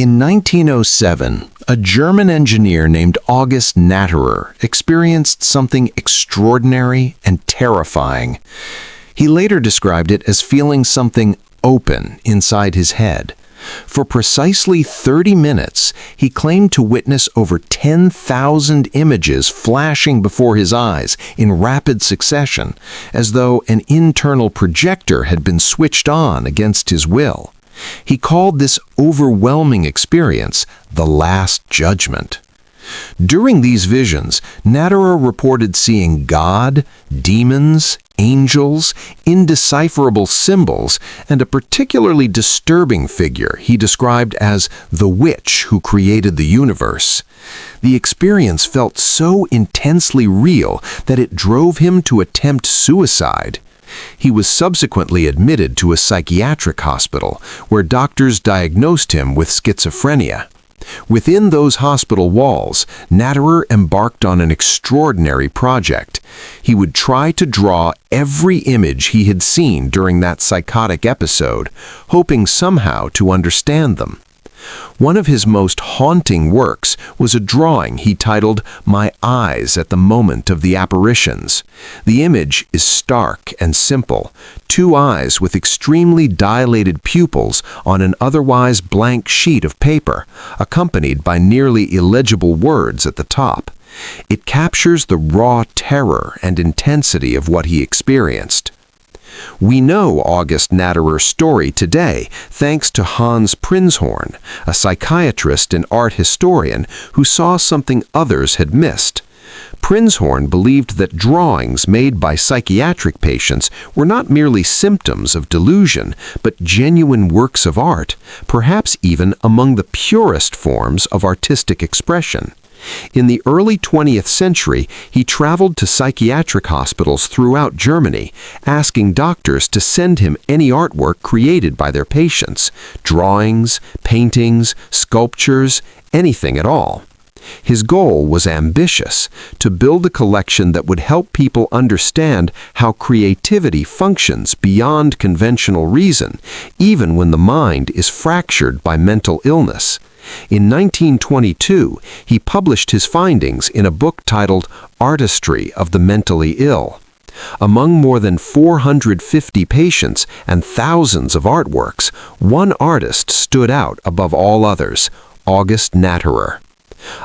In 1907, a German engineer named August Natterer experienced something extraordinary and terrifying. He later described it as feeling something open inside his head. For precisely 30 minutes, he claimed to witness over 10,000 images flashing before his eyes in rapid succession, as though an internal projector had been switched on against his will. He called this overwhelming experience the Last Judgment. During these visions, Natterer reported seeing God, demons, angels, indecipherable symbols, and a particularly disturbing figure he described as the witch who created the universe. The experience felt so intensely real that it drove him to attempt suicide. He was subsequently admitted to a psychiatric hospital, where doctors diagnosed him with schizophrenia. Within those hospital walls, Natterer embarked on an extraordinary project. He would try to draw every image he had seen during that psychotic episode, hoping somehow to understand them. One of his most haunting works was a drawing he titled "My Eyes at the Moment of the Apparitions." The image is stark and simple: two eyes with extremely dilated pupils on an otherwise blank sheet of paper, accompanied by nearly illegible words at the top. It captures the raw terror and intensity of what he experienced. We know August Natterer's story today thanks to Hans Prinzhorn, a psychiatrist and art historian who saw something others had missed. Princehorn believed that drawings made by psychiatric patients were not merely symptoms of delusion, but genuine works of art, perhaps even among the purest forms of artistic expression. In the early 20th century, he traveled to psychiatric hospitals throughout Germany, asking doctors to send him any artwork created by their patients: drawings, paintings, sculptures, anything at all. His goal was ambitious: to build a collection that would help people understand how creativity functions beyond conventional reason, even when the mind is fractured by mental illness. In 1922, he published his findings in a book titled Artistry of the Mentally Ill. Among more than 450 patients and thousands of artworks, one artist stood out above all others: August Natterer.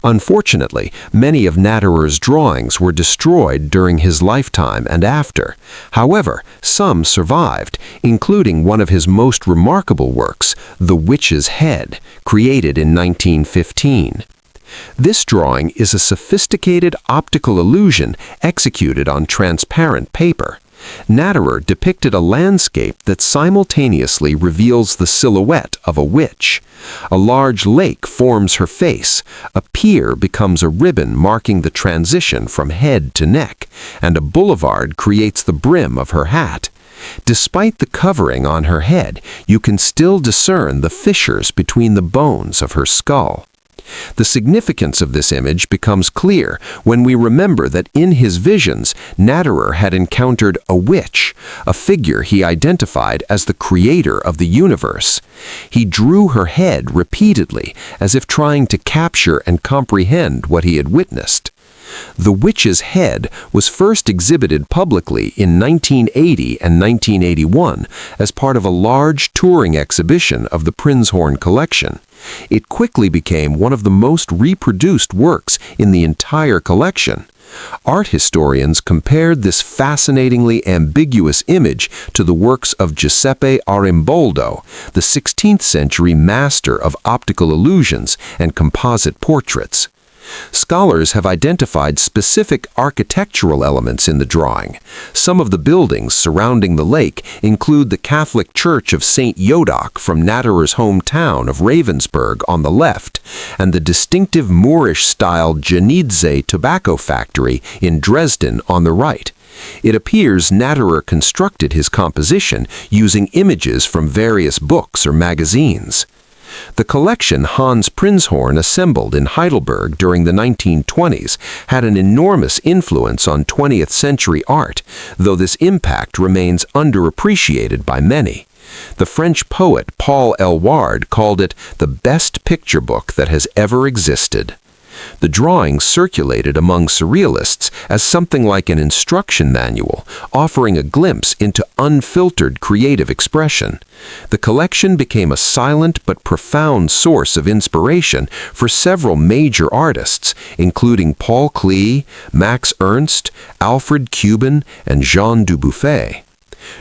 Unfortunately, many of Natterer's drawings were destroyed during his lifetime and after. However, some survived, including one of his most remarkable works, The Witch's Head, created in 1915. This drawing is a sophisticated optical illusion executed on transparent paper. Natterer depicted a landscape that simultaneously reveals the silhouette of a witch. A large lake forms her face, a pier becomes a ribbon marking the transition from head to neck, and a boulevard creates the brim of her hat. Despite the covering on her head, you can still discern the fissures between the bones of her skull. The significance of this image becomes clear when we remember that in his visions, Natterer had encountered a witch, a figure he identified as the creator of the universe. He drew her head repeatedly, as if trying to capture and comprehend what he had witnessed. The Witch's Head was first exhibited publicly in 1980 and 1981 as part of a large touring exhibition of the Princehorn collection. It quickly became one of the most reproduced works in the entire collection. Art historians compared this fascinatingly ambiguous image to the works of Giuseppe Arimboldo, the 16th century master of optical illusions and composite portraits. Scholars have identified specific architectural elements in the drawing. Some of the buildings surrounding the lake include the Catholic Church of St. Yodak from Natterer's hometown of Ravensburg on the left, and the distinctive Moorish-style Janidze tobacco factory in Dresden on the right. It appears Natterer constructed his composition using images from various books or magazines. The collection Hans Prinzhorn assembled in Heidelberg during the 1920s had an enormous influence on 20th century art, though this impact remains underappreciated by many. The French poet Paul Eluard called it the best picture book that has ever existed. The drawings circulated among surrealists as something like an instruction manual, offering a glimpse into unfiltered creative expression. The collection became a silent but profound source of inspiration for several major artists, including Paul Klee, Max Ernst, Alfred Cuban, and Jean Dubuffet.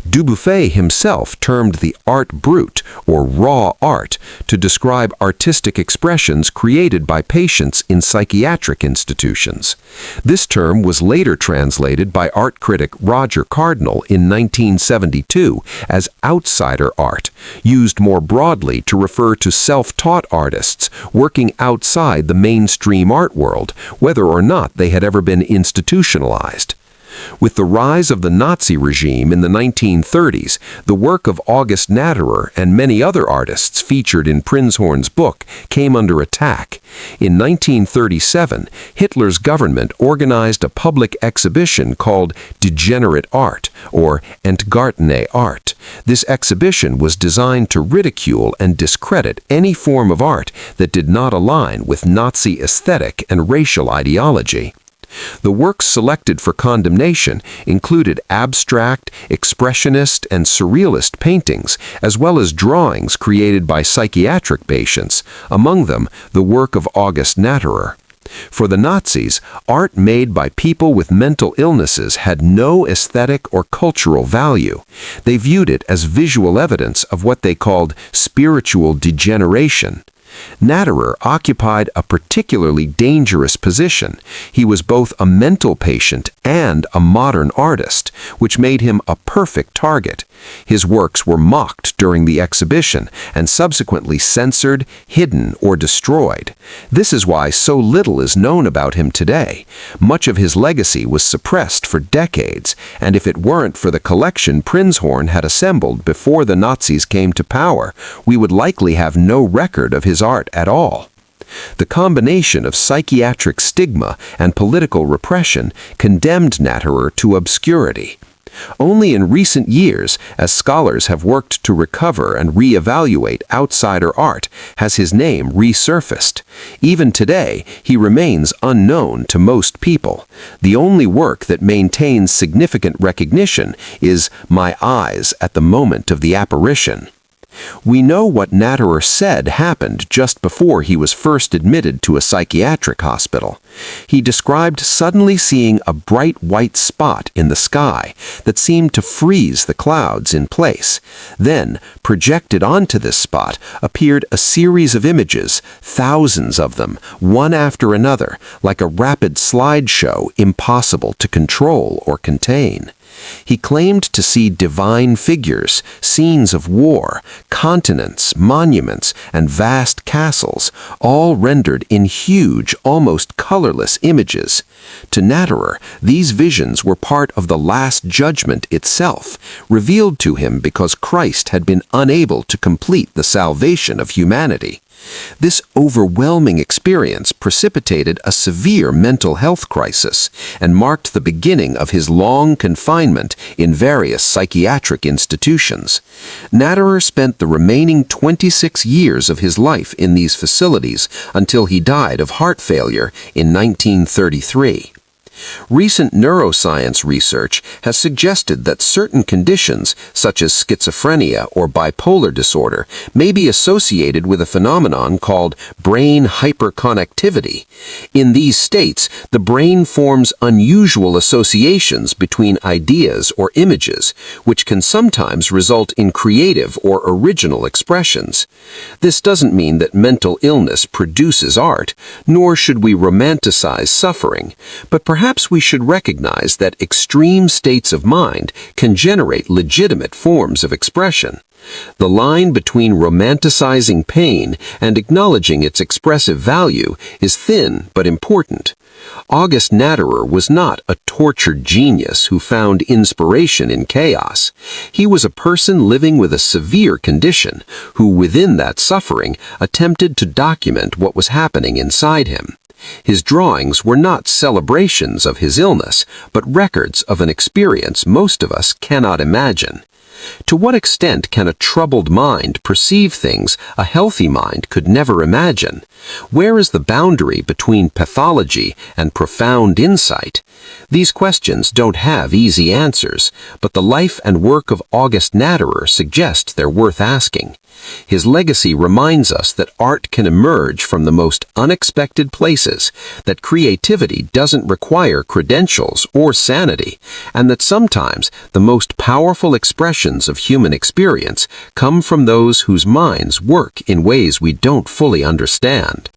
Dubuffet himself termed the art brut, or raw art, to describe artistic expressions created by patients in psychiatric institutions. This term was later translated by art critic Roger Cardinal in 1972 as outsider art, used more broadly to refer to self-taught artists working outside the mainstream art world, whether or not they had ever been institutionalized. With the rise of the Nazi regime in the 1930s, the work of August Natterer and many other artists featured in Prinzhorn's book came under attack. In 1937, Hitler's government organized a public exhibition called Degenerate Art, or Entgartene Art. This exhibition was designed to ridicule and discredit any form of art that did not align with Nazi aesthetic and racial ideology. The works selected for condemnation included abstract, expressionist, and surrealist paintings, as well as drawings created by psychiatric patients, among them the work of August Natterer. For the Nazis, art made by people with mental illnesses had no aesthetic or cultural value. They viewed it as visual evidence of what they called spiritual degeneration. Natterer occupied a particularly dangerous position. He was both a mental patient and a modern artist, which made him a perfect target. His works were mocked during the exhibition and subsequently censored, hidden, or destroyed. This is why so little is known about him today. Much of his legacy was suppressed for decades, and if it weren't for the collection Princehorn had assembled before the Nazis came to power, we would likely have no record of his art at all. The combination of psychiatric stigma and political repression condemned Natterer to obscurity. Only in recent years, as scholars have worked to recover and reevaluate outsider art, has his name resurfaced. Even today, he remains unknown to most people. The only work that maintains significant recognition is My Eyes at the Moment of the Apparition. We know what Natterer said happened just before he was first admitted to a psychiatric hospital. He described suddenly seeing a bright white spot in the sky that seemed to freeze the clouds in place. Then, projected onto this spot, appeared a series of images, thousands of them, one after another, like a rapid slideshow impossible to control or contain. He claimed to see divine figures, scenes of war, continents, monuments, and vast castles, all rendered in huge, almost colorless images. To Natterer, these visions were part of the Last Judgment itself, revealed to him because Christ had been unable to complete the salvation of humanity. This overwhelming experience precipitated a severe mental health crisis and marked the beginning of his long confinement in various psychiatric institutions. Natterer spent the remaining 26 years of his life in these facilities until he died of heart failure in 1933. Recent neuroscience research has suggested that certain conditions, such as schizophrenia or bipolar disorder, may be associated with a phenomenon called brain hyperconnectivity. In these states, the brain forms unusual associations between ideas or images, which can sometimes result in creative or original expressions. This doesn't mean that mental illness produces art, nor should we romanticize suffering, but perhaps we should recognize that extreme states of mind can generate legitimate forms of expression. The line between romanticizing pain and acknowledging its expressive value is thin but important. August Natterer was not a tortured genius who found inspiration in chaos. He was a person living with a severe condition who, within that suffering, attempted to document what was happening inside him. His drawings were not celebrations of his illness, but records of an experience most of us cannot imagine. To what extent can a troubled mind perceive things a healthy mind could never imagine? Where is the boundary between pathology and profound insight? These questions don't have easy answers, but the life and work of August Natterer suggest they're worth asking. His legacy reminds us that art can emerge from the most unexpected places, that creativity doesn't require credentials or sanity, and that sometimes the most powerful expressions of human experience come from those whose minds work in ways we don't fully understand.